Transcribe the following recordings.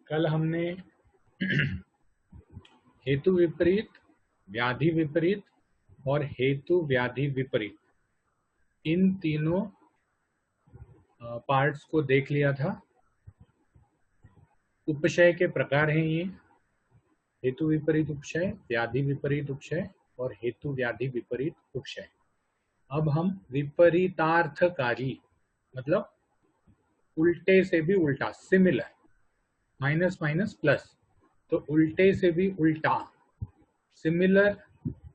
कल हमने हेतु विपरीत, व्याधि विपरीत और हेतु व्याधि विपरीत इन तीनों पार्ट्स को देख लिया था। उपशय के प्रकार हैं ये, हेतु विपरीत उपशय, व्याधि विपरीत उपशय और हेतु व्याधि विपरीत उपशय। अब हम विपरीतार्थकारी मतलब उल्टे से भी उल्टा, सिमिलर, माइनस माइनस प्लस, तो उल्टे से भी उल्टा सिमिलर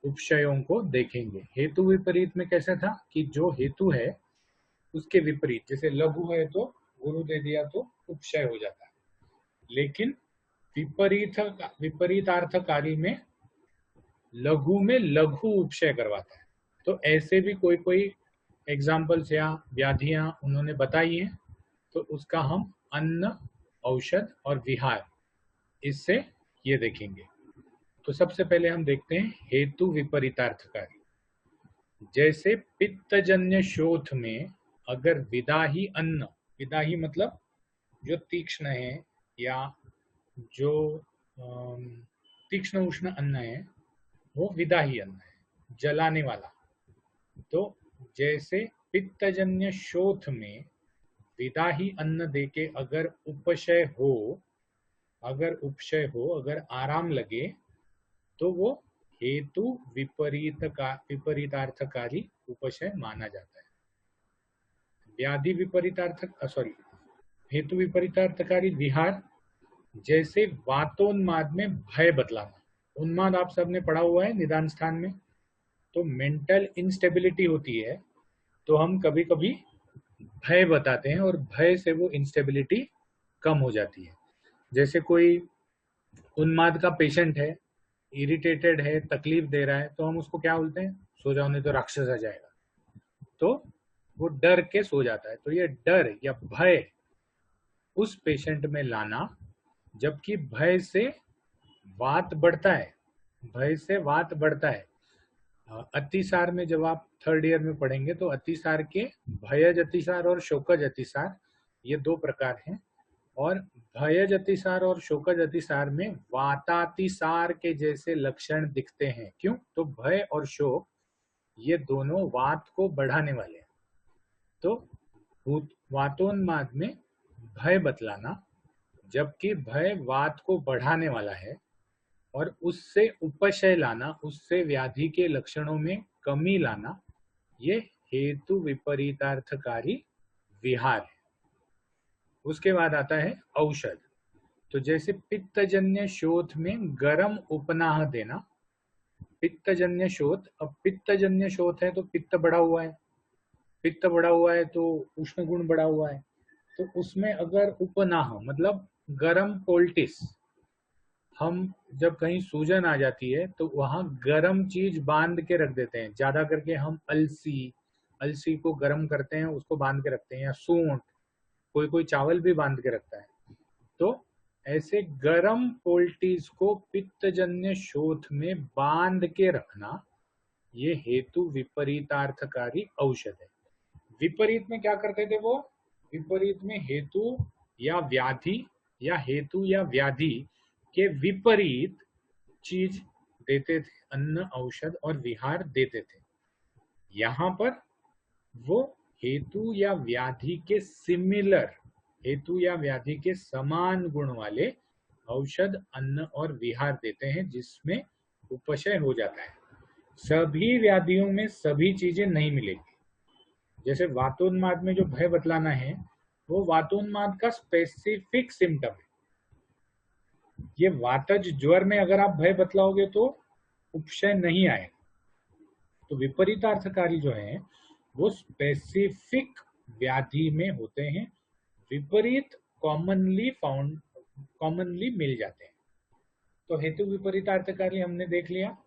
उपशयों को देखेंगे। हेतु विपरीत में कैसा था कि जो हेतु है उसके विपरीत, जैसे लघु है तो गुरु दे दिया तो उपशय हो जाता है, लेकिन विपरीतार्थकारी में लघु में लघु उपशय करवाता है। तो ऐसे भी कोई कोई एग्जाम्पल्स या व्याधियां उन्होंने बताई हैं, तो उसका हम अन्न, औषध और विहार, इससे ये देखेंगे। तो सबसे पहले हम देखते हैं हेतु विपरीतार्थकारी। जैसे पित्तजन्य शोथ में अगर विदाही अन्न, विदाही मतलब जो तीक्ष्ण है या जो तीक्ष्ण उष्ण अन्न है वो विदाही अन्न है, जलाने वाला। तो जैसे पित्तजन्य शोथ में विदाही अन्न देके अगर उपशय हो, अगर उपशय हो, अगर आराम लगे, तो वो हेतु विपरीतार्थकारी उपशय माना जाता है। व्याधि हेतु विपरीतार्थकारी विहार, जैसे वातोन्माद में भय बतलाना। उन्माद आप सबने पढ़ा हुआ है निदान स्थान में। तो मेंटल इंस्टेबिलिटी होती है, तो हम कभी कभी भय बताते हैं और भय से वो इंस्टेबिलिटी कम हो जाती है। जैसे कोई उन्माद का पेशेंट है, इरिटेटेड है, तकलीफ दे रहा है, तो हम उसको क्या बोलते हैं, सो जाओ नहीं तो राक्षस आ जाएगा। तो वो डर के सो जाता है। तो ये डर या भय उस पेशेंट में लाना, जबकि भय से वात बढ़ता है, भय से वात बढ़ता है। अतिसार में जब आप थर्ड ईयर में पढ़ेंगे तो अतिसार के भयज अतिसार और शोकज अतिसार, ये दो प्रकार हैं। और भयज अतिसार और शोकज अतिसार में वातातिसार के जैसे लक्षण दिखते हैं। क्यों? तो भय और शोक ये दोनों वात को बढ़ाने वाले हैं। तो वातोन्माद में भय बतलाना, जबकि भय वात को बढ़ाने वाला है, और उससे उपशय लाना, उससे व्याधि के लक्षणों में कमी लाना, ये हेतु विपरीतार्थकारी विहार है। उसके बाद आता है औषध। तो जैसे पित्तजन्य शोथ में गर्म उपनाह देना, पित्तजन्य शोथ, अब पित्तजन्य शोथ है तो पित्त बढ़ा हुआ है, पित्त बढ़ा हुआ है तो उष्ण गुण बढ़ा हुआ है, तो उसमें अगर उपनाह मतलब गर्म पोल्टिस, हम जब कहीं सूजन आ जाती है तो वहां गर्म चीज बांध के रख देते हैं। ज्यादा करके हम अलसी को गर्म करते हैं, उसको बांध के रखते हैं, या सूंठ, कोई कोई चावल भी बांध के रखता है। तो ऐसे गर्म पोल्टीज को पित्तजन्य शोथ में बांध के रखना, ये हेतु विपरीतार्थकारी औषध है। विपरीत में क्या करते थे वो? विपरीत में हेतु या व्याधि या हेतु या व्याधि के विपरीत चीज देते थे, अन्न, औषध और विहार देते थे। यहां पर वो हेतु या व्याधि के सिमिलर, हेतु या व्याधि के समान गुण वाले औषध, अन्न और विहार देते हैं, जिसमें उपशय हो जाता है। सभी व्याधियों में सभी चीजें नहीं मिलेगी। जैसे वातोन्माद में जो भय बतलाना है, वो वातोन्माद का स्पेसिफिक सिम्टम है। ये वातज ज्वर में अगर आप भय बतलाओगे तो उपशय नहीं आएगा। तो विपरीतार्थकारी जो है वो स्पेसिफिक व्याधि में होते हैं, विपरीत कॉमनली मिल जाते हैं। तो हेतु विपरीतार्थकारी हमने देख लिया।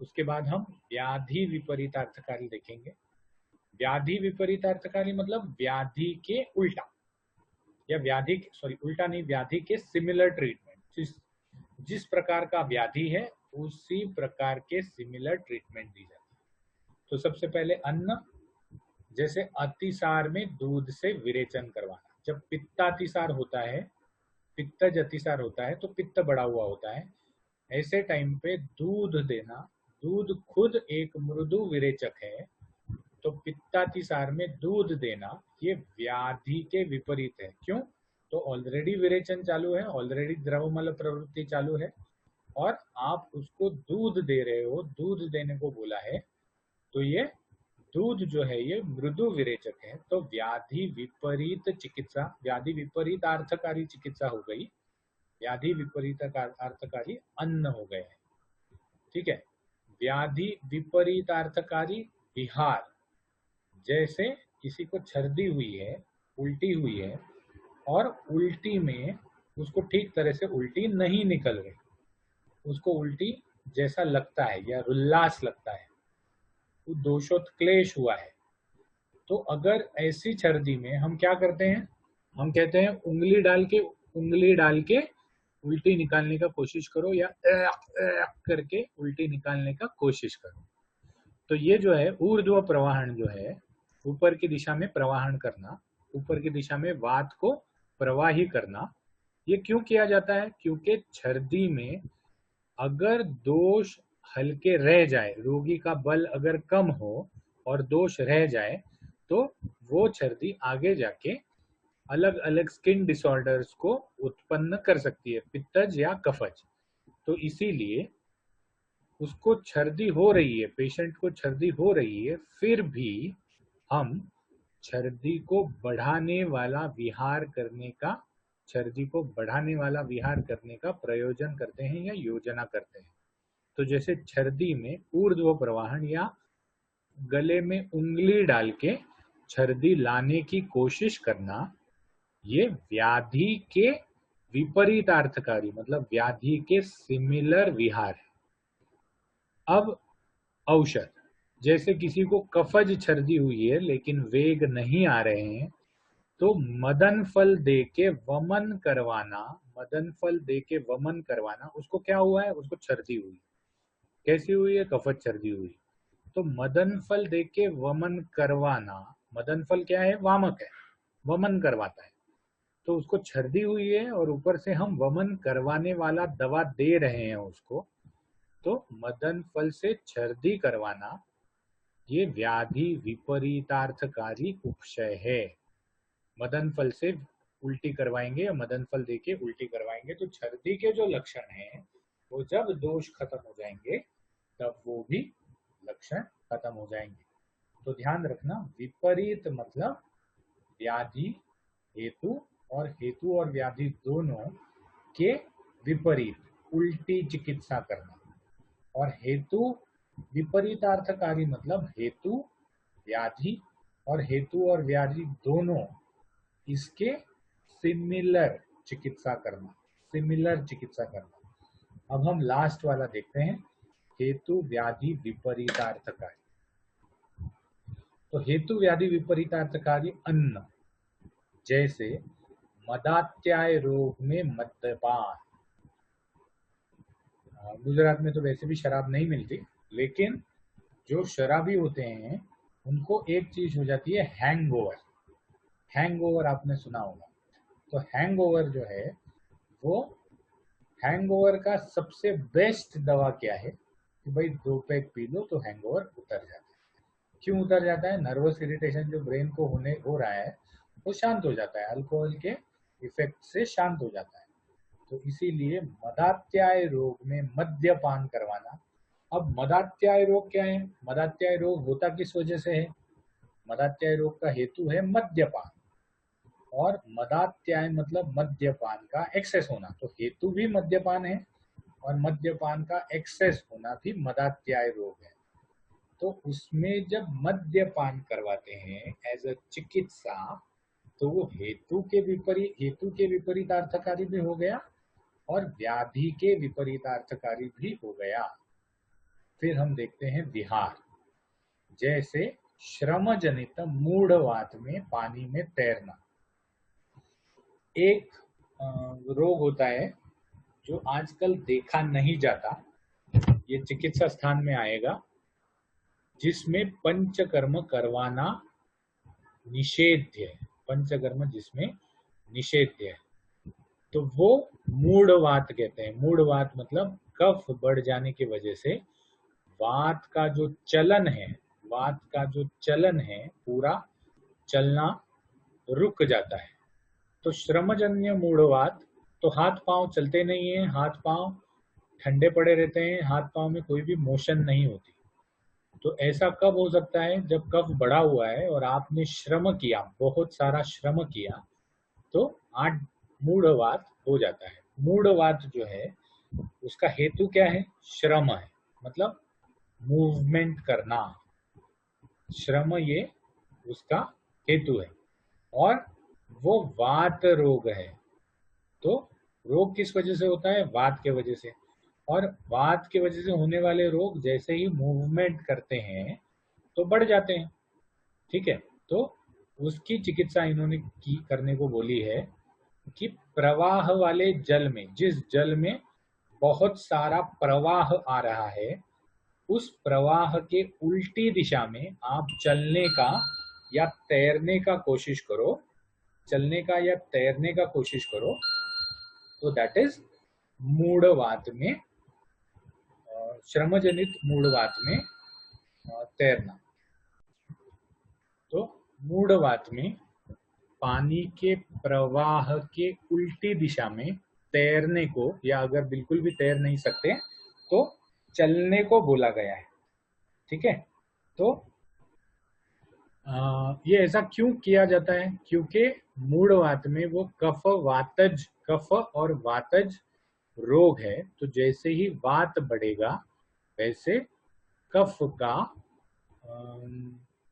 उसके बाद हम व्याधि विपरीतार्थकारी देखेंगे। व्याधि विपरीतार्थकारी मतलब व्याधि के उल्टा, या उल्टा नहीं, व्याधि के सिमिलर ट्रीटमेंट। जिस प्रकार का व्याधि है उसी प्रकार के सिमिलर ट्रीटमेंट दी जाती है। तो सबसे पहले अन्न, जैसे अतिसार में दूध से विरेचन करवाना। जब पित्तातिसार होता है पित्तज अतिसार होता है तो पित्त बढ़ा हुआ होता है, ऐसे टाइम पे दूध देना, दूध खुद एक मृदु विरेचक है, तो पित्तातिसार में दूध देना ये व्याधि के विपरीत है। क्यों? तो ऑलरेडी विरेचन चालू है, ऑलरेडी द्रवमल प्रवृत्ति चालू है, और आप उसको दूध दे रहे हो, दूध देने को बोला है, तो ये दूध जो है ये मृदु विरेचक है, तो व्याधि विपरीत चिकित्सा, व्याधि विपरीत अर्थकारी चिकित्सा हो गई, व्याधि विपरीत अर्थकारी अन्न हो गए हैं। ठीक है। व्याधि विपरीतार्थकारी विहार, जैसे किसी को छर्दी हुई है, उल्टी हुई है, और उल्टी में उसको ठीक तरह से उल्टी नहीं निकल रही, उसको उल्टी जैसा लगता है या उल्लास लगता है, वो दोषोत्क्लेश हुआ है, तो अगर ऐसी छर्दी में हम क्या करते हैं, हम कहते हैं उंगली डाल के उल्टी निकालने का कोशिश करो, या करके उल्टी निकालने का कोशिश करो। तो ये जो है ऊर्ध्व प्रवाहन जो है, ऊपर की दिशा में प्रवाहन करना, ऊपर की दिशा में वात को प्रवाही करना, ये क्यों किया जाता है? क्योंकि छर्दी में अगर दोष हल्के रह जाए, रोगी का बल अगर कम हो और दोष रह जाए, तो वो छर्दी आगे जाके अलग अलग स्किन डिसऑर्डर्स को उत्पन्न कर सकती है, पित्तज या कफज। तो इसीलिए उसको छर्दी हो रही है, पेशेंट को छर्दी हो रही है, फिर भी हम छर्दी को बढ़ाने वाला विहार करने का, छर्दी को बढ़ाने वाला विहार करने का प्रयोजन करते हैं या योजना करते हैं। तो जैसे छर्दी में ऊर्ध्व प्रवाहन या गले में उंगली डाल के छर्दी लाने की कोशिश करना, ये व्याधि के विपरीतार्थकारी, मतलब व्याधि के सिमिलर विहार है। अब औषध, जैसे किसी को कफज छर्दी हुई है लेकिन वेग नहीं आ रहे हैं, तो मदन फल दे के वमन करवाना, मदन फल दे के वमन करवाना, उसको क्या हुआ है? उसको छर्दी हुई। कैसी हुई है? कफज छर्दी हुई। तो मदन फल दे के वमन करवाना, मदन फल क्या है? वामक है, वमन करवाता है, तो उसको छर्दी हुई है और ऊपर से हम वमन करवाने वाला दवा दे रहे हैं उसको, तो मदन फल से छर्दी करवाना ये व्याधि विपरीतार्थकारी उपशय है। मदन फल से उल्टी करवाएंगे या मदन फल देके उल्टी करवाएंगे, तो छर्दी के जो लक्षण हैं वो जब दोष खत्म हो जाएंगे तब वो भी लक्षण खत्म हो जाएंगे। तो ध्यान रखना, विपरीत मतलब व्याधि हेतु, और हेतु और व्याधि दोनों के विपरीत उल्टी चिकित्सा करना, और हेतु विपरीतार्थकारी मतलब हेतु व्याधि और हेतु और व्याधि दोनों इसके सिमिलर चिकित्सा करना, सिमिलर चिकित्सा करना। अब हम लास्ट वाला देखते हैं, हेतु व्याधि विपरीतार्थकारी। तो हेतु व्याधि विपरीतार्थकारी अन्न, जैसे मदात्याय रोग में मद्यपान, गुजरात में तो वैसे भी शराब नहीं मिलती, लेकिन जो शराबी होते हैं उनको एक चीज हो जाती है, हैंगओवर। हैंगओवर आपने सुना होगा। तो हैंगओवर जो है, वो हैंगओवर का सबसे बेस्ट दवा क्या है कि भाई 2 पैक पी लो तो हैंगओवर उतर जाता है। क्यों उतर जाता है? नर्वस इरिटेशन जो ब्रेन को हो रहा है वो शांत हो जाता है, अल्कोहल के इफेक्ट से शांत हो जाता है। तो इसीलिए मदात्याय रोग में मद्यपान करवाना। अब मदात्याय रोग क्या है? मदात्याय रोग होता किस वजह से है? मदात्याय रोग का हेतु है मद्यपान, और मदात्याय मतलब मद्यपान का एक्सेस होना, तो हेतु भी मद्यपान है और मद्यपान का एक्सेस होना भी मदात्याय रोग है। तो उसमें जब मद्यपान करवाते हैं एज अ चिकित्सा, तो वो हेतु के विपरीतार्थकारी भी हो गया और व्याधि के विपरीतार्थकारी भी हो गया। फिर हम देखते हैं विहार, जैसे श्रम जनित मूढ़वात में पानी में तैरना। एक रोग होता है जो आजकल देखा नहीं जाता, ये चिकित्सा स्थान में आएगा, जिसमें पंचकर्म करवाना निषेध्य है। पंचकर्म जिसमें निषेध्य है। तो वो मूढ़वात कहते हैं। मूढ़वात मतलब कफ बढ़ जाने की वजह से वात का जो चलन है, वात का जो चलन है पूरा चलना रुक जाता है। तो श्रमजन्य मूढ़वात, तो हाथ पांव चलते नहीं है, हाथ पांव ठंडे पड़े रहते हैं, हाथ पांव में कोई भी मोशन नहीं होती। तो ऐसा कब हो सकता है? जब कफ बढ़ा हुआ है और आपने श्रम किया, बहुत सारा श्रम किया, तो आठ मूढ़वात हो जाता है। मूढ़वात जो है उसका हेतु क्या है? श्रम है, मतलब मूवमेंट करना, श्रम ये उसका हेतु है। और वो वात रोग है। तो रोग किस वजह से होता है? वात के वजह से। और वात की वजह से होने वाले रोग जैसे ही मूवमेंट करते हैं तो बढ़ जाते हैं। ठीक है, तो उसकी चिकित्सा इन्होंने की करने को बोली है कि प्रवाह वाले जल में, जिस जल में बहुत सारा प्रवाह आ रहा है, उस प्रवाह के उल्टी दिशा में आप चलने का या तैरने का कोशिश करो, चलने का या तैरने का कोशिश करो, तो दैट इज मूढ़वात में, श्रमजनित मूढ़वात में तैरना। तो मूढ़वात में पानी के प्रवाह के उल्टी दिशा में तैरने को, या अगर बिल्कुल भी तैर नहीं सकते तो चलने को बोला गया है। ठीक है, तो ये ऐसा क्यों किया जाता है? क्योंकि मूढ़वात में वो कफ वातज, कफ और वातज रोग है। तो जैसे ही वात बढ़ेगा वैसे कफ का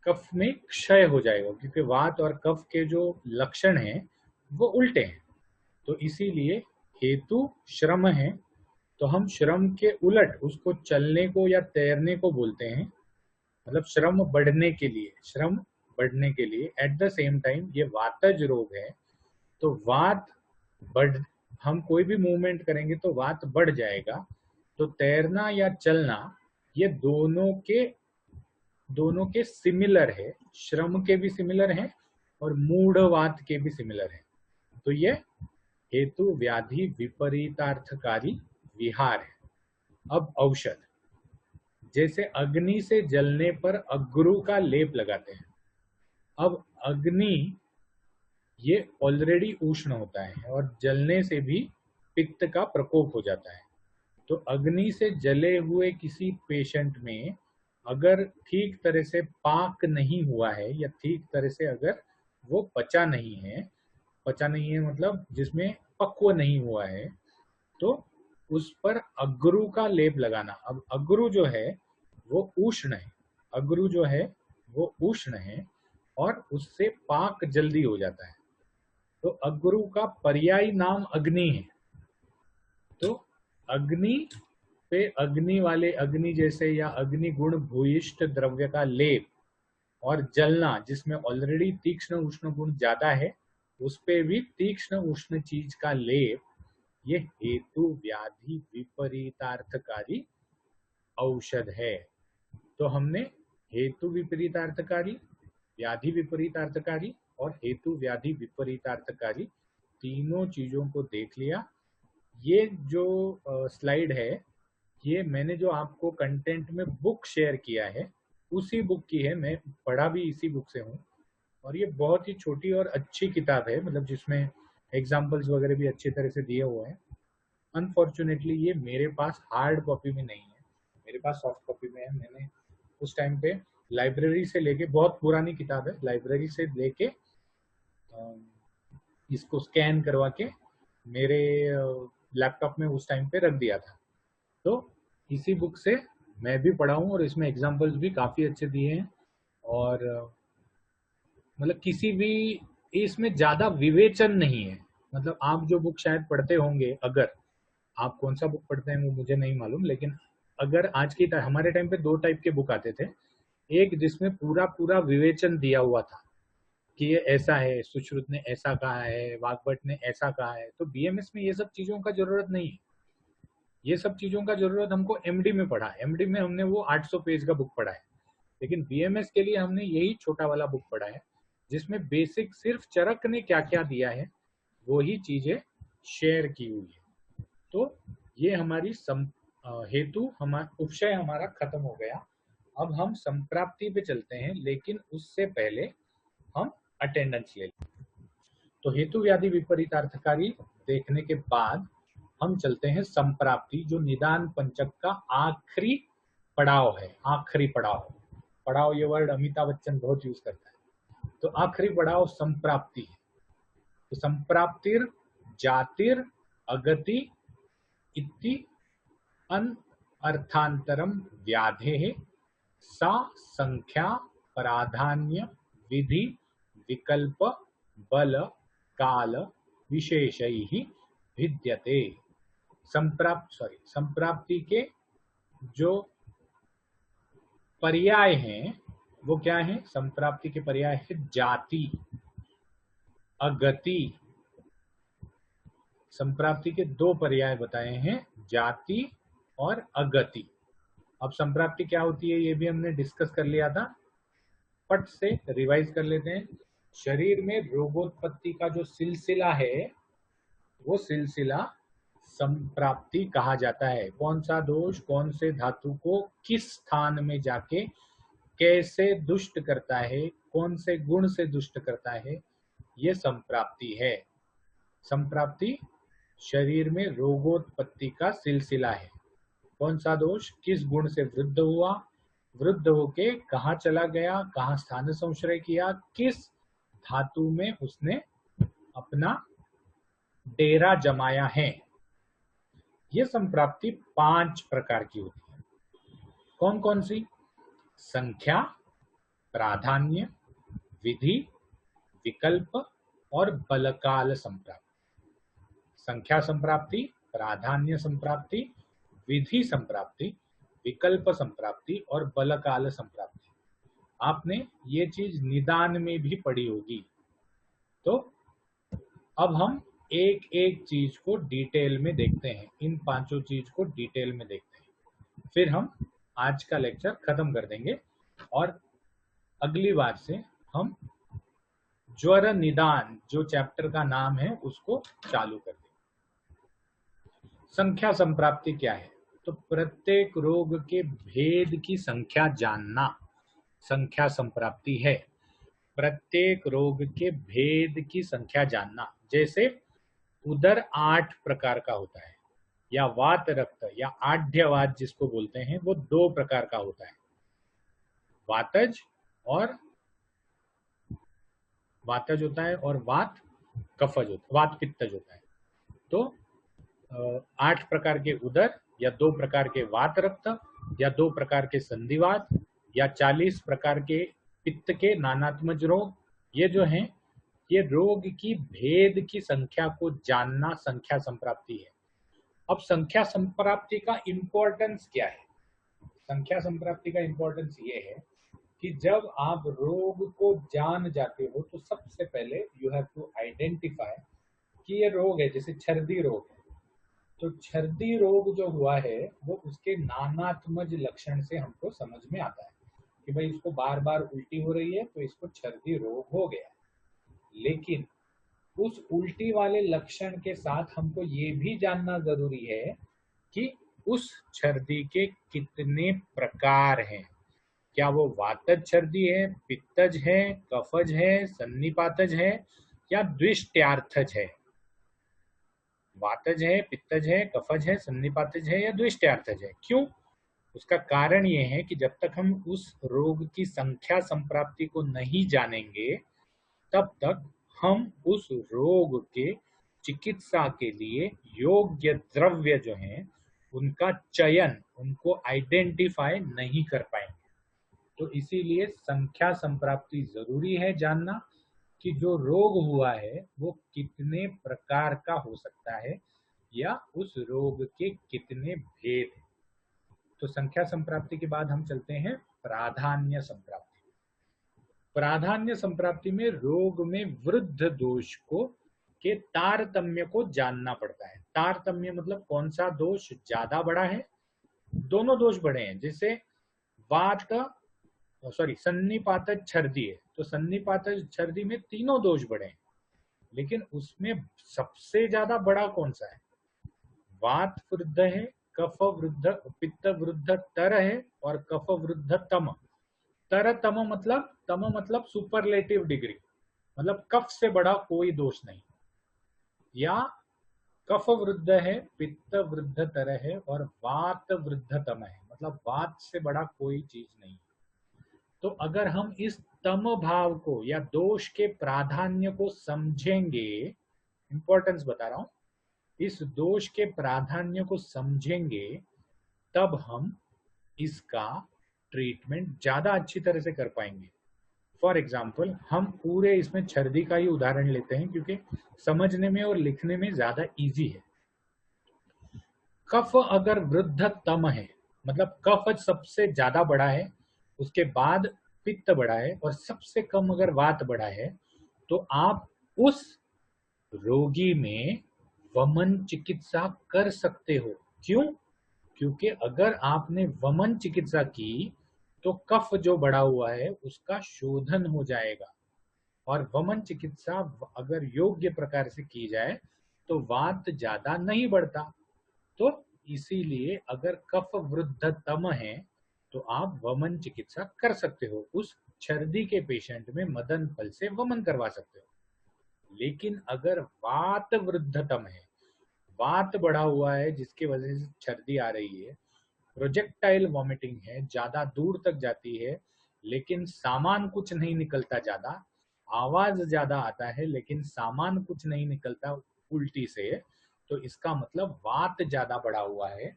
कफ में क्षय हो जाएगा, क्योंकि वात और कफ के जो लक्षण हैं वो उल्टे हैं। तो इसीलिए हेतु श्रम है, तो हम श्रम के उलट उसको चलने को या तैरने को बोलते हैं। मतलब श्रम बढ़ने के लिए, श्रम बढ़ने के लिए एट द सेम टाइम ये वातज रोग है। तो वात बढ़, हम कोई भी मूवमेंट करेंगे तो वात बढ़ जाएगा। तो तैरना या चलना ये दोनों के सिमिलर है, श्रम के भी सिमिलर है और मूढ़वात के भी सिमिलर है। तो ये हेतु व्याधि विपरीतार्थकारी विहार है। अब औषध, जैसे अग्नि से जलने पर अग्रु का लेप लगाते हैं। अब अग्नि ये ऑलरेडी उष्ण होता है और जलने से भी पित्त का प्रकोप हो जाता है। तो अग्नि से जले हुए किसी पेशेंट में अगर ठीक तरह से पाक नहीं हुआ है, या ठीक तरह से अगर वो पचा नहीं है, मतलब जिसमें पक्व नहीं हुआ है, तो उस पर अग्रु का लेप लगाना। अब अग्रु जो है वो उष्ण है, अग्रु जो है वो उष्ण है और उससे पाक जल्दी हो जाता है। तो अग्रु का पर्यायी नाम अग्नि है। तो अग्नि पे अग्नि वाले, अग्नि जैसे या अग्नि गुण भूयिष्ठ द्रव्य का लेप और जलना, जिसमें ऑलरेडी तीक्ष्ण उष्ण गुण ज्यादा है उस पे भी तीक्ष्ण उष्ण चीज का लेप, ये हेतु व्याधि विपरीतार्थकारी औषध है। तो हमने हेतु विपरीतार्थकारी, व्याधि विपरीतार्थकारी और हेतु व्याधि विपरीतार्थकारी तीनों चीजों को देख लिया। ये जो स्लाइड है, ये मैंने जो आपको कंटेंट में बुक शेयर किया है उसी बुक की है, मैं पढ़ा भी इसी बुक से हूँ। और ये बहुत ही छोटी और अच्छी किताब है, मतलब जिसमें एग्जाम्पल्स वगैरह भी अच्छी तरह से दिए हुए हैं। अनफॉर्चुनेटली ये मेरे पास हार्ड कॉपी में नहीं है, मेरे पास सॉफ्ट कॉपी में है। मैंने उस टाइम पे लाइब्रेरी से लेके, बहुत पुरानी किताब है, लाइब्रेरी से लेके इसको स्कैन करवा के मेरे लैपटॉप में उस टाइम पे रख दिया था। तो इसी बुक से मैं भी पढ़ा हूँ और इसमें एग्जाम्पल्स भी काफ़ी अच्छे दिए हैं। और मतलब किसी भी इसमें ज़्यादा विवेचन नहीं है। मतलब आप जो बुक शायद पढ़ते होंगे, अगर आप कौन सा बुक पढ़ते हैं वो मुझे नहीं मालूम, लेकिन अगर आज की हमारे टाइम पे दो टाइप के बुक आते थे। एक जिसमें पूरा पूरा विवेचन दिया हुआ था कि ये ऐसा है, सुश्रुत ने ऐसा कहा है, वाग्भट ने ऐसा कहा है। तो बीएमएस में ये सब चीज़ों का जरूरत नहीं है। ये सब चीज़ों का जरूरत हमको एमडी में पढ़ा, एमडी में हमने वो 800 पेज का बुक पढ़ा है। लेकिन बीएमएस के लिए हमने यही छोटा वाला बुक पढ़ा है, जिसमें बेसिक सिर्फ चरक ने क्या क्या दिया है वही चीजें शेयर की हुई है। तो ये हमारी हेतु हमारा उपशय हमारा खत्म हो गया। अब हम संप्राप्ति पे चलते हैं, लेकिन उससे पहले हम अटेंडेंस ले लें। तो हेतु व्याधि विपरीतार्थकारी देखने के बाद हम चलते हैं संप्राप्ति, जो निदान पंचक का आखिरी पड़ाव है। आखिरी पड़ाव, पड़ाव ये वर्ड अमिताभ बच्चन बहुत यूज करता है। तो आखिरी पड़ाव संप्राप्ति है। तो संप्राप्तिर जातिर अगति इति अन अर्थांतरम व्याधे सा संख्या प्राधान्य विधि विकल्प बल काल विशेषैः भिद्यते। संप्राप्ति के जो पर्याय हैं वो क्या है? संप्राप्ति के पर्याय है जाति, अगति। संप्राप्ति के दो पर्याय बताए हैं, जाति और अगति। अब संप्राप्ति क्या होती है ये भी हमने डिस्कस कर लिया था, पट से रिवाइज कर लेते हैं। शरीर में रोगोत्पत्ति का जो सिलसिला है वो सिलसिला संप्राप्ति कहा जाता है। कौन सा दोष कौन से धातु को किस स्थान में जाके कैसे दुष्ट करता है, कौन से गुण से दुष्ट करता है, ये संप्राप्ति है। संप्राप्ति शरीर में रोगोत्पत्ति का सिलसिला है। कौन सा दोष किस गुण से वृद्ध हुआ, वृद्ध होके कहाँ चला गया, कहाँ स्थान संश्रय किया, किस धातु में उसने अपना डेरा जमाया है। ये संप्राप्ति 5 प्रकार की होती है। कौन कौन सी? संख्या, प्राधान्य, विधि, विकल्प और बलकाल संप्राप्ति। संख्या संप्राप्ति, प्राधान्य संप्राप्ति, विधि संप्राप्ति, विकल्प संप्राप्ति और बलकाल संप्राप्ति। आपने ये चीज निदान में भी पढ़ी होगी। तो अब हम एक एक चीज को डिटेल में देखते हैं, इन 5 चीज को डिटेल में देखते हैं, फिर हम आज का लेक्चर खत्म कर देंगे और अगली बार से हम ज्वर निदान जो चैप्टर का नाम है उसको चालू कर देंगे। संख्या संप्राप्ति क्या है? तो प्रत्येक रोग के भेद की संख्या जानना संख्या संप्राप्ति है। प्रत्येक रोग के भेद की संख्या जानना। जैसे उदर 8 प्रकार का होता है, या वात रक्त या आढ़्यवात जिसको बोलते हैं वो 2 प्रकार का होता है, वातज होता है और वात कफज होता है, वात पित्तज होता है। तो 8 प्रकार के उदर, या 2 प्रकार के वात रक्त, या 2 प्रकार के संधिवात, या 40 प्रकार के पित्त के नानात्मज रोग, ये जो हैं ये रोग की भेद की संख्या को जानना संख्या संप्राप्ति है। अब संख्या संप्राप्ति का इंपॉर्टेंस क्या है? संख्या संप्राप्ति का इंपॉर्टेंस ये है कि जब आप रोग को जान जाते हो तो सबसे पहले यू हैव टू आइडेंटिफाई कि ये रोग है। जैसे छर्दी रोग है, तो छर्दी रोग जो हुआ है वो उसके नानात्मज लक्षण से हमको समझ में आता है कि भाई इसको बार बार उल्टी हो रही है तो इसको छर्दी रोग हो गया। लेकिन उस उल्टी वाले लक्षण के साथ हमको ये भी जानना जरूरी है कि उस छर्दी के कितने प्रकार हैं। क्या वो वातज छर्दी है, पित्तज है, कफज है, सन्निपातज है या द्विष्ट्यार्थज है? वातज है, पित्तज है, कफज है, सन्निपातज है या द्विष्ट्यार्थज है? क्यों? उसका कारण ये है कि जब तक हम उस रोग की संख्या संप्राप्ति को नहीं जानेंगे तब तक हम उस रोग के चिकित्सा के लिए योग्य द्रव्य जो हैं उनका चयन, उनको आइडेंटिफाई नहीं कर पाएंगे। तो इसीलिए संख्या संप्राप्ति जरूरी है जानना कि जो रोग हुआ है वो कितने प्रकार का हो सकता है या उस रोग के कितने भेद हैं। तो संख्या संप्राप्ति के बाद हम चलते हैं प्राधान्य संप्राप्ति। प्राधान्य संप्राप्ति में रोग में वृद्ध दोष को के तारतम्य को जानना पड़ता है। तारतम्य मतलब कौन सा दोष ज्यादा बड़ा है। दोनों दोष बड़े हैं। जैसे सन्निपातज छर्दी है तो सन्निपातज छर्दी में तीनों दोष बड़े हैं। लेकिन उसमें सबसे ज्यादा बड़ा कौन सा है? वात वृद्ध है, कफ वृद्ध, पित्त वृद्ध तर है, और कफ वृद्ध तम। तर तम मतलब, तम मतलब सुपरलेटिव डिग्री, मतलब कफ से बड़ा कोई दोष नहीं। या कफ वृद्ध है, पित्त वृद्ध तर है, और वात वृद्ध तम है, मतलब वात से बड़ा कोई चीज नहीं। तो अगर हम इस तम भाव को या दोष के प्राधान्य को समझेंगे, इंपॉर्टेंस बता रहा हूं, इस दोष के प्राधान्य को समझेंगे, तब हम इसका ट्रीटमेंट ज्यादा अच्छी तरह से कर पाएंगे। फॉर एग्जाम्पल, हम पूरे इसमें छर्दी का ही उदाहरण लेते हैं क्योंकि समझने में और लिखने में ज्यादा इजी है। कफ अगर वृद्ध तम है, मतलब कफ सबसे ज्यादा बड़ा है, उसके बाद पित्त बड़ा है, और सबसे कम अगर वात बड़ा है, तो आप उस रोगी में वमन चिकित्सा कर सकते हो। क्यों? क्योंकि अगर आपने वमन चिकित्सा की तो कफ जो बढ़ा हुआ है उसका शोधन हो जाएगा, और वमन चिकित्सा अगर योग्य प्रकार से की जाए तो वात ज्यादा नहीं बढ़ता। तो इसीलिए अगर कफ वृद्ध तम है तो आप वमन चिकित्सा कर सकते हो, उस छर्दी के पेशेंट में मदन फल से वमन करवा सकते हो। लेकिन अगर वात वृद्धतम है, वात बढ़ा हुआ है जिसकी वजह से छर्दी आ रही है, प्रोजेक्टाइल वॉमिटिंग है, ज्यादा दूर तक जाती है लेकिन सामान कुछ नहीं निकलता, ज्यादा आवाज ज्यादा आता है लेकिन सामान कुछ नहीं निकलता उल्टी से, तो इसका मतलब वात ज्यादा बढ़ा हुआ है।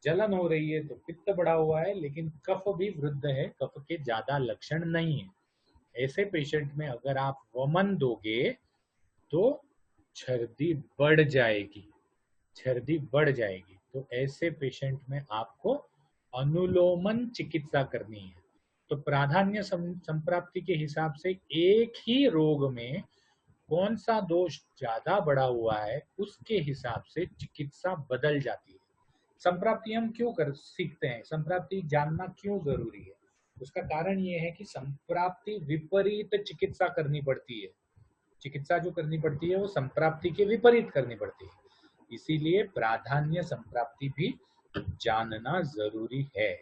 जलन हो रही है तो पित्त बढ़ा हुआ है, लेकिन कफ भी वृद्ध है, कफ के ज्यादा लक्षण नहीं है। ऐसे पेशेंट में अगर आप वमन दोगे तो छर्दी बढ़ जाएगी, छर्दी बढ़ जाएगी। तो ऐसे पेशेंट में आपको अनुलोमन चिकित्सा करनी है। तो प्राधान्य संप्राप्ति के हिसाब से एक ही रोग में कौन सा दोष ज्यादा बढ़ा हुआ है उसके हिसाब से चिकित्सा बदल जाती है। संप्राप्ति हम क्यों कर सीखते हैं, संप्राप्ति जानना क्यों जरूरी है? उसका कारण ये है कि संप्राप्ति विपरीत चिकित्सा करनी पड़ती है, चिकित्सा जो करनी पड़ती है वो संप्राप्ति के विपरीत करनी पड़ती है, इसीलिए प्राधान्य संप्राप्ति भी जानना जरूरी है।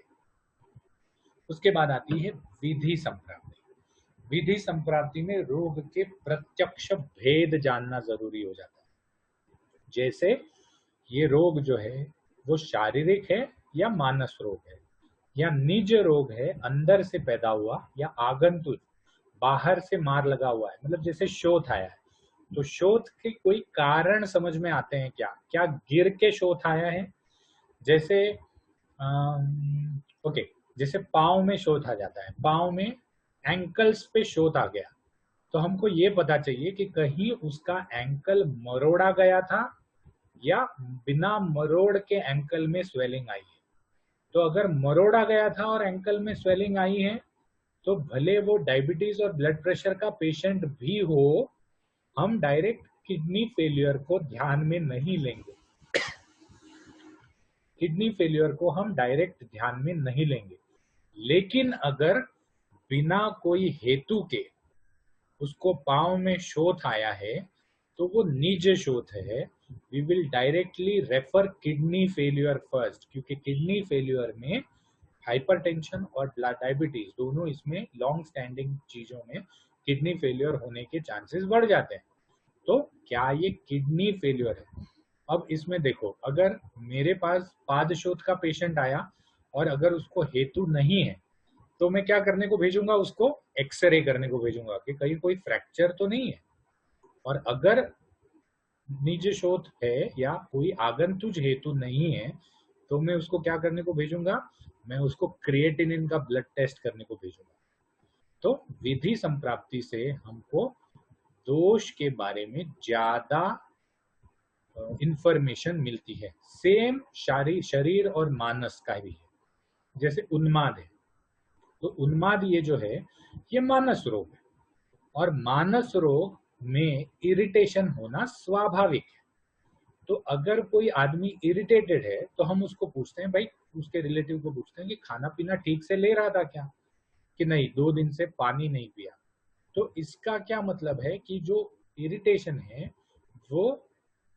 उसके बाद आती है विधि संप्राप्ति। विधि संप्राप्ति में रोग के प्रत्यक्ष भेद जानना जरूरी हो जाता है। जैसे ये रोग जो है वो शारीरिक है या मानस रोग है, या निज रोग है अंदर से पैदा हुआ, या आगंतुक बाहर से मार लगा हुआ है। मतलब जैसे शोथ आया है, तो शोथ के कोई कारण समझ में आते हैं क्या? क्या गिर के शोथ आया है? जैसे ओके, जैसे पाँव में शोथ आ जाता है, पाँव में एंकल्स पे शोथ आ गया, तो हमको ये पता चाहिए कि कहीं उसका एंकल मरोड़ा गया था या बिना मरोड़ के एंकल में स्वेलिंग आई है। तो अगर मरोड़ा गया था और एंकल में स्वेलिंग आई है तो भले वो डायबिटीज और ब्लड प्रेशर का पेशेंट भी हो, हम डायरेक्ट किडनी फेलियर को ध्यान में नहीं लेंगे, किडनी फेलियर को हम डायरेक्ट ध्यान में नहीं लेंगे। लेकिन अगर बिना कोई हेतु के उसको पाँव में शोथ आया है तो वो निज शोथ है, वी विल directly refer kidney failure first, क्योंकि किडनी फेलियर में हाइपरटेंशन और डायबिटीज दोनों, इसमें लॉन्ग स्टैंडिंग चीजों में किडनी फेलियर होने के चांसेस बढ़ जाते हैं। तो क्या ये किडनी फेलियर है? अब इसमें देखो, अगर मेरे पास पादशोथ का पेशेंट आया और अगर उसको हेतु नहीं है तो मैं क्या करने को भेजूंगा? उसको एक्सरे करने को भेजूंगा कि कहीं कोई फ्रैक्चर तो नहीं है। और अगर निज शोथ है या कोई आगंतुक हेतु नहीं है तो मैं उसको क्या करने को भेजूंगा? मैं उसको क्रिएटिनिन का ब्लड टेस्ट करने को भेजूंगा। तो विधि संप्राप्ति से हमको दोष के बारे में ज्यादा इंफॉर्मेशन मिलती है। सेम शरीर और मानस का भी है। जैसे उन्माद है, तो उन्माद ये जो है ये मानस रोग है, और मानस रोग में इरिटेशन होना स्वाभाविक है। तो अगर कोई आदमी इरिटेटेड है तो हम उसको पूछते हैं, भाई उसके रिलेटिव को पूछते हैं कि खाना पीना ठीक से ले रहा था क्या, कि नहीं 2 दिन से पानी नहीं पिया। तो इसका क्या मतलब है कि जो इरिटेशन है वो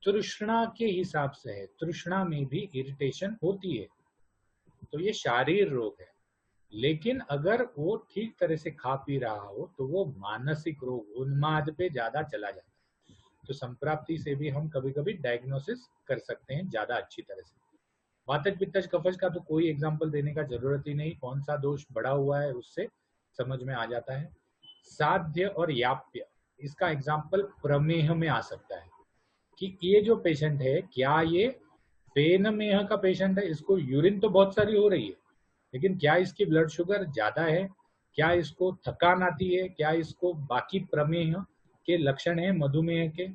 तृष्णा के हिसाब से है, तृष्णा में भी इरिटेशन होती है, तो ये शारीरिक रोग है। लेकिन अगर वो ठीक तरह से खा पी रहा हो तो वो मानसिक रोग, उन्माद पे ज्यादा चला जाता है। तो संप्राप्ति से भी हम कभी कभी डायग्नोसिस कर सकते हैं ज्यादा अच्छी तरह से। वातज पित्तज कफज का तो कोई एग्जाम्पल देने का जरूरत ही नहीं, कौन सा दोष बढ़ा हुआ है उससे समझ में आ जाता है। साध्य और याप्य, इसका एग्जाम्पल प्रमेह में आ सकता है कि ये जो पेशेंट है, क्या ये फेनमेह का पेशेंट है, इसको यूरिन तो बहुत सारी हो रही है, लेकिन क्या इसकी ब्लड शुगर ज्यादा है, क्या इसको थकान आती है, क्या इसको बाकी प्रमेह के लक्षण है मधुमेह के,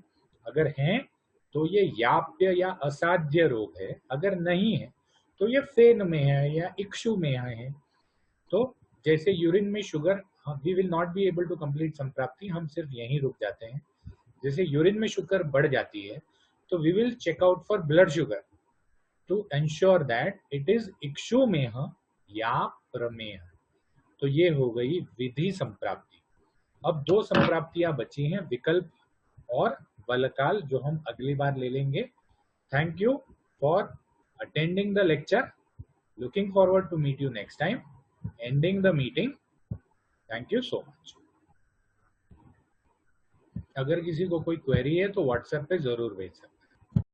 अगर हैं तो ये याप्य या असाध्य रोग है, अगर नहीं है तो ये फेन में है या इक्षु में है। तो जैसे यूरिन में sugar, we will not be able to complete संप्राप्ति, हम सिर्फ यहीं रुक जाते हैं। जैसे यूरिन में शुगर बढ़ जाती है तो we will check out for blood sugar to ensure that it is इक्षुमेह या प्रमेह। तो ये हो गई विधि संप्राप्ति। अब दो संप्राप्तियां बची हैं, विकल्प और बलकाल, जो हम अगली बार ले लेंगे। Thank you for attending the lecture, looking forward to meet you next time, ending the meeting. Thank you so much. अगर किसी को कोई क्वेरी है तो व्हाट्सएप पे जरूर भेज सकते हैं।